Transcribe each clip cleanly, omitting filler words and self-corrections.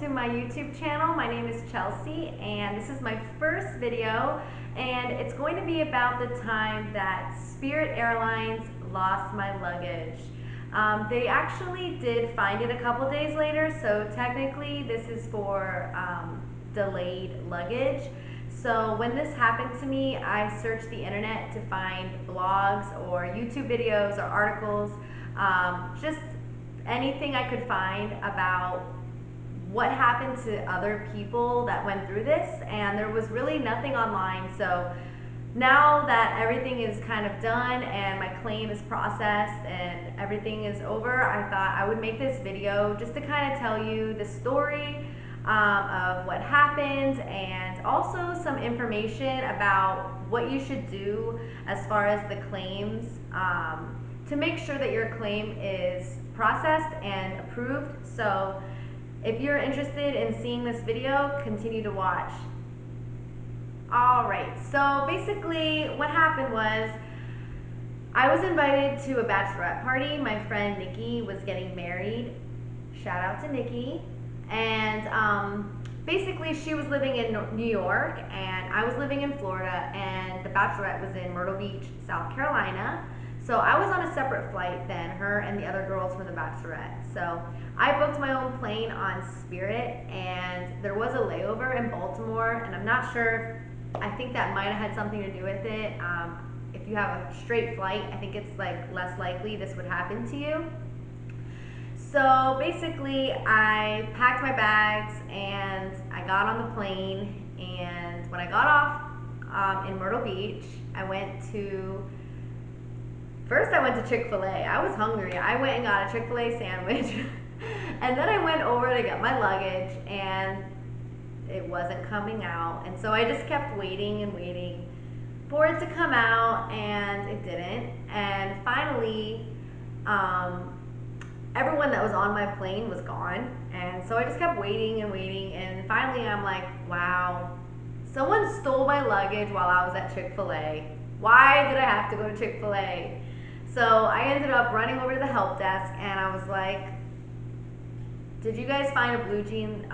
to my YouTube channel. My name is Chelsea and this is my first video, and it's going to be about the time that Spirit Airlines lost my luggage. They actually did find it a couple days later, so technically this is for delayed luggage. So when this happened to me, I searched the internet to find blogs or YouTube videos or articles, just anything I could find about what happened to other people that went through this, and there was really nothing online. So now that everything is kind of done and my claim is processed and everything is over, I thought I would make this video just to kind of tell you the story of what happened, and also some information about what you should do as far as the claims, to make sure that your claim is processed and approved. So if you're interested in seeing this video, continue to watch. Alright, so basically what happened was I was invited to a bachelorette party. My friend Nikki was getting married. Shout out to Nikki. And basically she was living in New York and I was living in Florida, and the bachelorette was in Myrtle Beach, South Carolina. So I was on a separate flight than her and the other girls from the bachelorette. So I booked my own plane on Spirit, and there was a layover in Baltimore, and I'm not sure, I think that might have had something to do with it. If you have a straight flight, I think it's like less likely this would happen to you. So basically I packed my bags and I got on the plane, and when I got off in Myrtle Beach, First I went to Chick-fil-A. I was hungry. I went and got a Chick-fil-A sandwich and then I went over to get my luggage, and it wasn't coming out. And so I just kept waiting and waiting for it to come out, and it didn't. And finally, everyone that was on my plane was gone. And so I just kept waiting and waiting, and finally I'm like, wow, someone stole my luggage while I was at Chick-fil-A. Why did I have to go to Chick-fil-A? So I ended up running over to the help desk and I was like, did you guys find a blue jean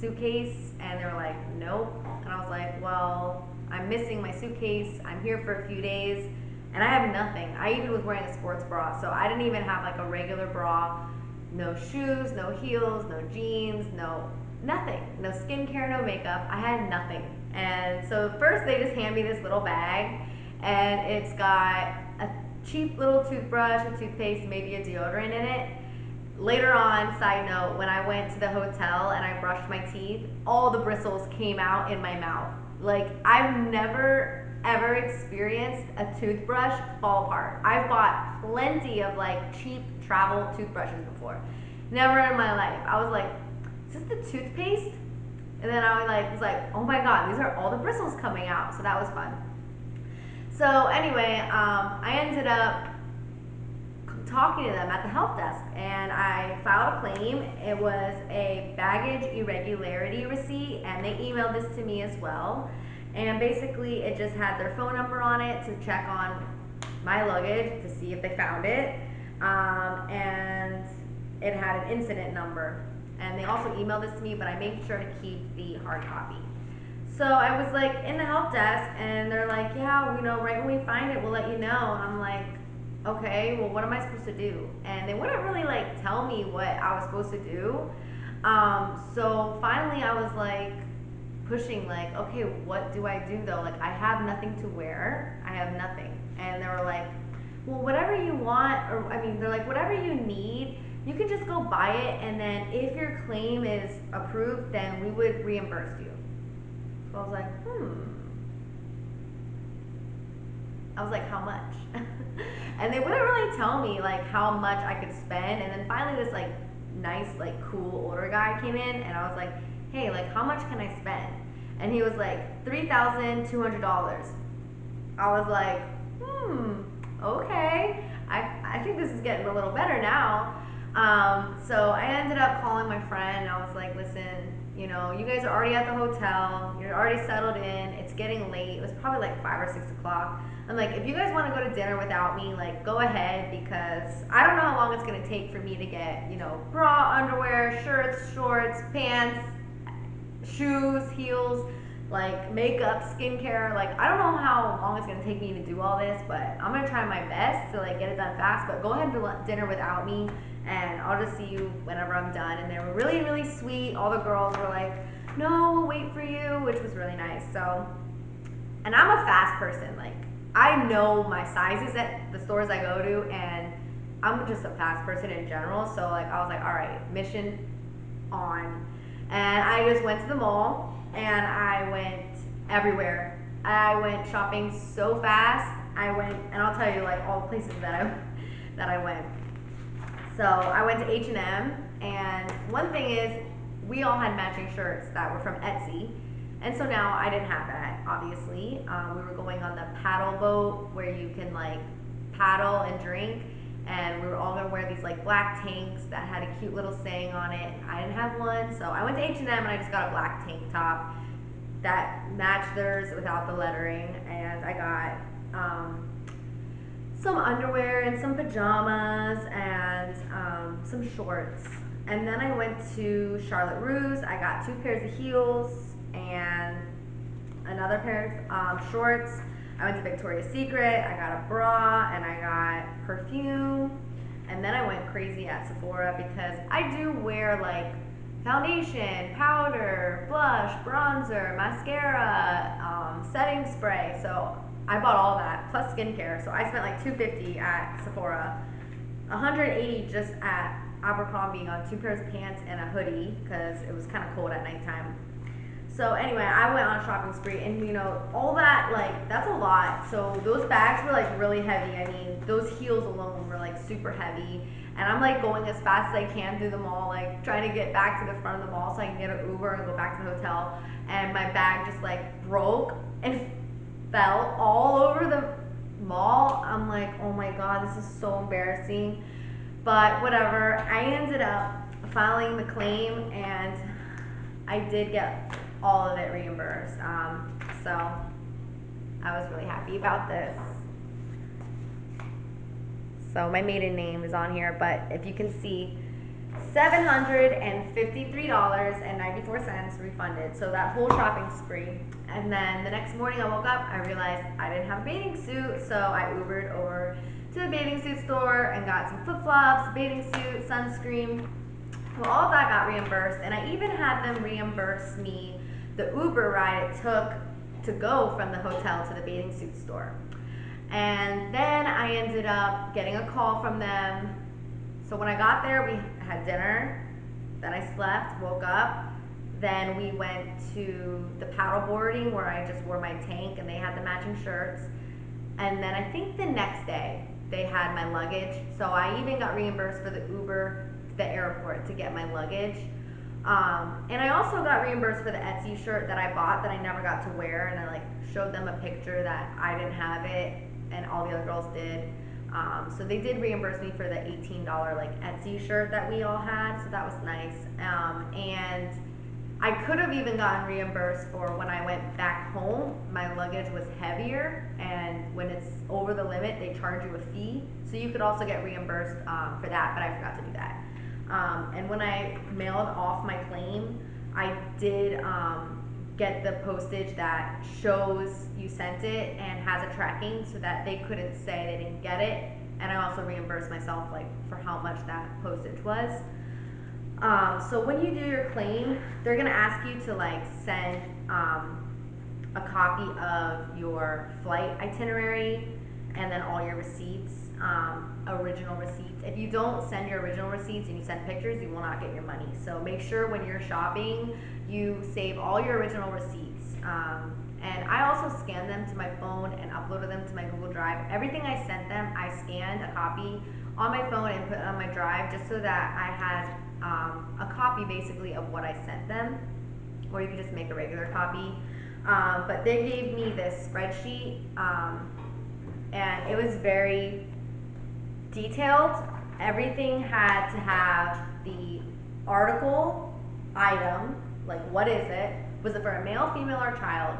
suitcase? And they were like, nope. And I was like, well, I'm missing my suitcase. I'm here for a few days and I have nothing. I even was wearing a sports bra, so I didn't even have like a regular bra. No shoes, no heels, no jeans, nothing. No skincare, no makeup. I had nothing. And so first they just hand me this little bag, and it's got a cheap little toothbrush, a toothpaste, maybe a deodorant in it. Later on, side note, when I went to the hotel and I brushed my teeth, all the bristles came out in my mouth. Like, I've never ever experienced a toothbrush fall apart. I've bought plenty of like cheap travel toothbrushes before. Never in my life. I was like, is this the toothpaste? And then I was like, oh my god, these are all the bristles coming out. So that was fun. So anyway, I ended up talking to them at the help desk, and I filed a claim. It was a baggage irregularity receipt, and they emailed this to me as well. And basically it just had their phone number on it to check on my luggage to see if they found it, and it had an incident number. And they also emailed this to me, but I made sure to keep the hard copy. So I was like in the help desk, and they're like, yeah, right when we find it, we'll let you know. And I'm like, okay, well, what am I supposed to do? And they wouldn't really like tell me what I was supposed to do. So finally I was like pushing, like, okay, what do I do though? Like, I have nothing to wear. I have nothing. And they were like, well, whatever you want, or they're like, whatever you need, you can just go buy it, and then if your claim is approved, then we would reimburse you. So I was like, I was like, how much? And they wouldn't really tell me like how much I could spend. And then finally this like nice, like cool older guy came in, and I was like, hey, like how much can I spend? And he was like, $3,200. I was like, okay. I think this is getting a little better now. So I ended up calling my friend, and I was like, listen, You know, you guys are already at the hotel. You're already settled in. It's getting late. It was probably like 5 or 6 o'clock. I'm like, if you guys want to go to dinner without me, like, go ahead, because I don't know how long it's gonna take for me to get, you know, bra, underwear, shirts, shorts, pants, shoes, heels, like makeup, skincare. Like, I don't know how long it's gonna take me to do all this, but I'm gonna try my best to like get it done fast. But go ahead and do dinner without me, and I'll just see you whenever I'm done. And they were really, really sweet. All the girls were like, no, we'll wait for you, which was really nice. So, and I'm a fast person. Like, I know my sizes at the stores I go to, and I'm just a fast person in general. So like, I was like, all right, mission on. And I just went to the mall, and I went everywhere. I went shopping so fast. I went, and I'll tell you like all the places that I went. So I went to H&M, and one thing is, we all had matching shirts that were from Etsy, and so now I didn't have that, obviously. We were going on the paddle boat where you can like paddle and drink, and we were all gonna wear these like black tanks that had a cute little saying on it. I didn't have one, so I went to H&M and I just got a black tank top that matched theirs without the lettering, and I got some underwear and some pajamas and some shorts. And then I went to Charlotte Russe. I got 2 pairs of heels and another pair of shorts. I went to Victoria's Secret. I got a bra and I got perfume. And then I went crazy at Sephora because I do wear like foundation, powder, blush, bronzer, mascara, setting spray. So I bought all that plus skincare. So I spent like $250 at Sephora, $180 just at Abercrombie on 2 pairs of pants and a hoodie because it was kind of cold at nighttime. So anyway, I went on a shopping spree, and you know, all that, like, that's a lot. So those bags were like really heavy. I mean, those heels alone were like super heavy. And I'm like going as fast as I can through the mall, like trying to get back to the front of the mall so I can get an Uber and go back to the hotel. And my bag just like broke and fell all over the mall. I'm like, oh my God, this is so embarrassing. But whatever, I ended up filing the claim, and I did get all of it reimbursed. So I was really happy about this. So my maiden name is on here, but if you can see, $753.94 refunded. So that whole shopping spree. And then the next morning I woke up, I realized I didn't have a bathing suit, so I Ubered over to the bathing suit store and got some flip-flops, bathing suit, sunscreen. Well, all of that got reimbursed, and I even had them reimburse me the Uber ride it took to go from the hotel to the bathing suit store. And then I ended up getting a call from them. So when I got there, we had dinner, then I slept, woke up, then we went to the paddle boarding where I just wore my tank and they had the matching shirts. And then I think the next day they had my luggage. So I even got reimbursed for the Uber to the airport to get my luggage. And I also got reimbursed for the Etsy shirt that I bought that I never got to wear, and I like showed them a picture that I didn't have it and all the other girls did. So they did reimburse me for the $18 like Etsy shirt that we all had, so that was nice. And I could have even gotten reimbursed for when I went back home. My luggage was heavier, and when it's over the limit, they charge you a fee. So you could also get reimbursed for that, but I forgot to do that. And when I mailed off my claim, I did get the postage that shows you sent it and has a tracking so that they couldn't say they didn't get it. And I also reimbursed myself like for how much that postage was. So when you do your claim, they're gonna ask you to like send a copy of your flight itinerary and then all your receipts, original receipts. If you don't send your original receipts and you send pictures, you will not get your money. So make sure when you're shopping, you save all your original receipts. And I also scanned them to my phone and uploaded them to my Google Drive. Everything I sent them, I scanned a copy on my phone and put it on my drive just so that I had a copy basically of what I sent them, or you can just make a regular copy. But they gave me this spreadsheet, and it was very detailed. Everything had to have the article, item, Like, what is it? Was it for a male, female, or child?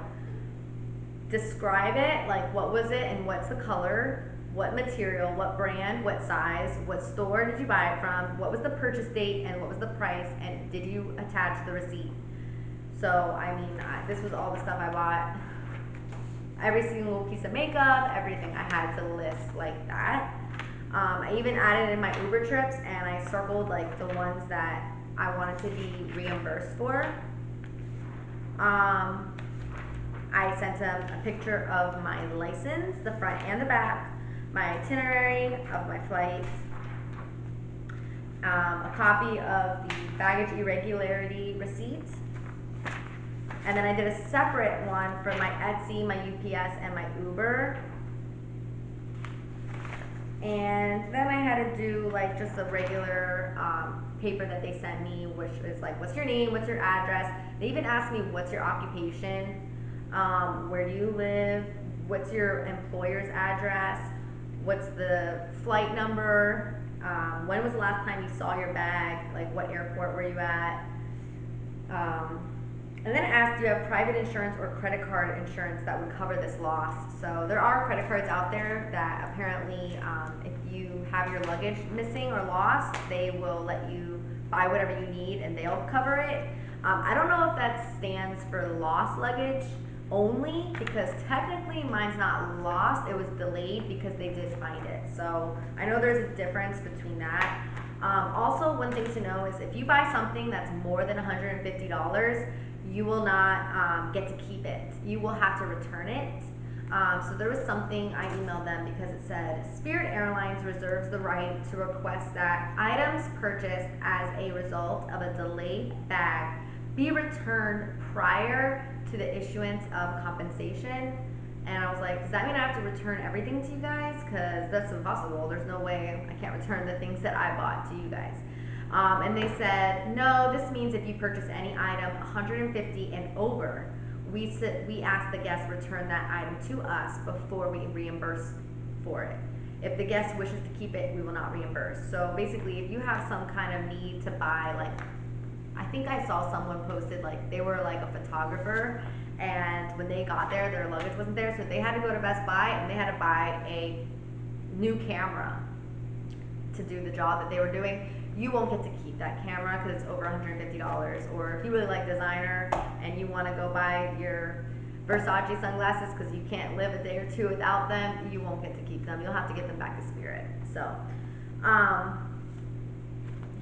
Describe it, like what was it and what's the color, what material, what brand, what size, what store did you buy it from, what was the purchase date, and what was the price, and did you attach the receipt? So, I mean, this was all the stuff I bought. Every single piece of makeup, everything I had to list like that. I even added in my Uber trips, and I circled like the ones that I wanted to be reimbursed for. I sent them a picture of my license, the front and the back, my itinerary of my flight, a copy of the baggage irregularity receipt, and then I did a separate one for my Etsy, my UPS, and my Uber. And then I had to do like just a regular paper that they sent me, which is like, what's your name, what's your address. They even asked me, what's your occupation, where do you live, what's your employer's address, what's the flight number, when was the last time you saw your bag, like what airport were you at. And then it asked, do you have private insurance or credit card insurance that would cover this loss? So there are credit cards out there that apparently, if you have your luggage missing or lost, they will let you buy whatever you need and they'll cover it. I don't know if that stands for lost luggage only, because technically mine's not lost, it was delayed because they did find it. So I know there's a difference between that. Also, one thing to know is if you buy something that's more than $150, you will not get to keep it. You will have to return it. So there was something I emailed them because it said, Spirit Airlines reserves the right to request that items purchased as a result of a delayed bag be returned prior to the issuance of compensation. And I was like, does that mean I have to return everything to you guys? Because that's impossible. There's no way I can't return the things that I bought to you guys. And they said, no, this means if you purchase any item 150 and over, we ask the guest return that item to us before we reimburse for it. If the guest wishes to keep it, we will not reimburse. So basically, if you have some kind of need to buy, like, I think I saw someone posted, like, they were like a photographer, and when they got there, their luggage wasn't there, so they had to go to Best Buy and they had to buy a new camera to do the job that they were doing. You won't get to keep that camera because it's over $150. Or if you really like designer and you want to go buy your Versace sunglasses because you can't live a day or two without them, you won't get to keep them. You'll have to get them back to Spirit. So,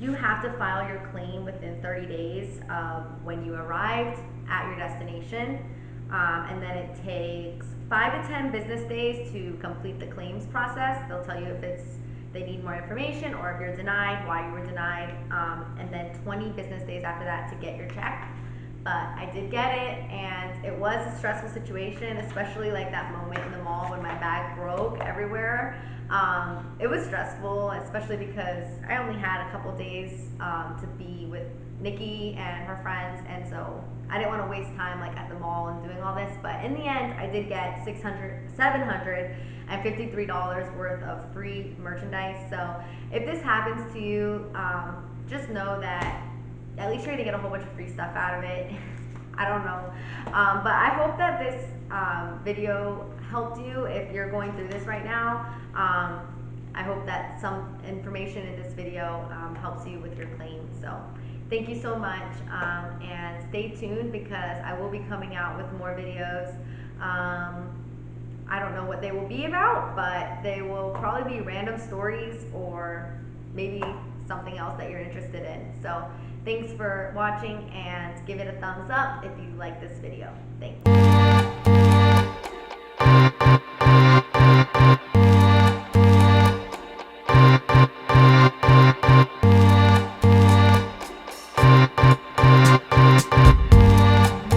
you have to file your claim within 30 days of when you arrived at your destination. And then it takes 5 to 10 business days to complete the claims process. They'll tell you if they need more information or if you're denied, why you were denied, and then 20 business days after that to get your check. But I did get it, and it was a stressful situation, especially like that moment in the mall when my bag broke everywhere. It was stressful, especially because I only had a couple days to be with Nikki and her friends, and so I didn't want to waste time like at the mall and doing all this. But in the end, I did get $753 worth of free merchandise. So if this happens to you, just know that at least you're gonna get a whole bunch of free stuff out of it. I don't know, but I hope that this video helped you if you're going through this right now. I hope that some information in this video helps you with your claim. So thank you so much, and stay tuned because I will be coming out with more videos. I don't know what they will be about, but they will probably be random stories or maybe something else that you're interested in. So thanks for watching, and give it a thumbs up if you like this video. Thanks.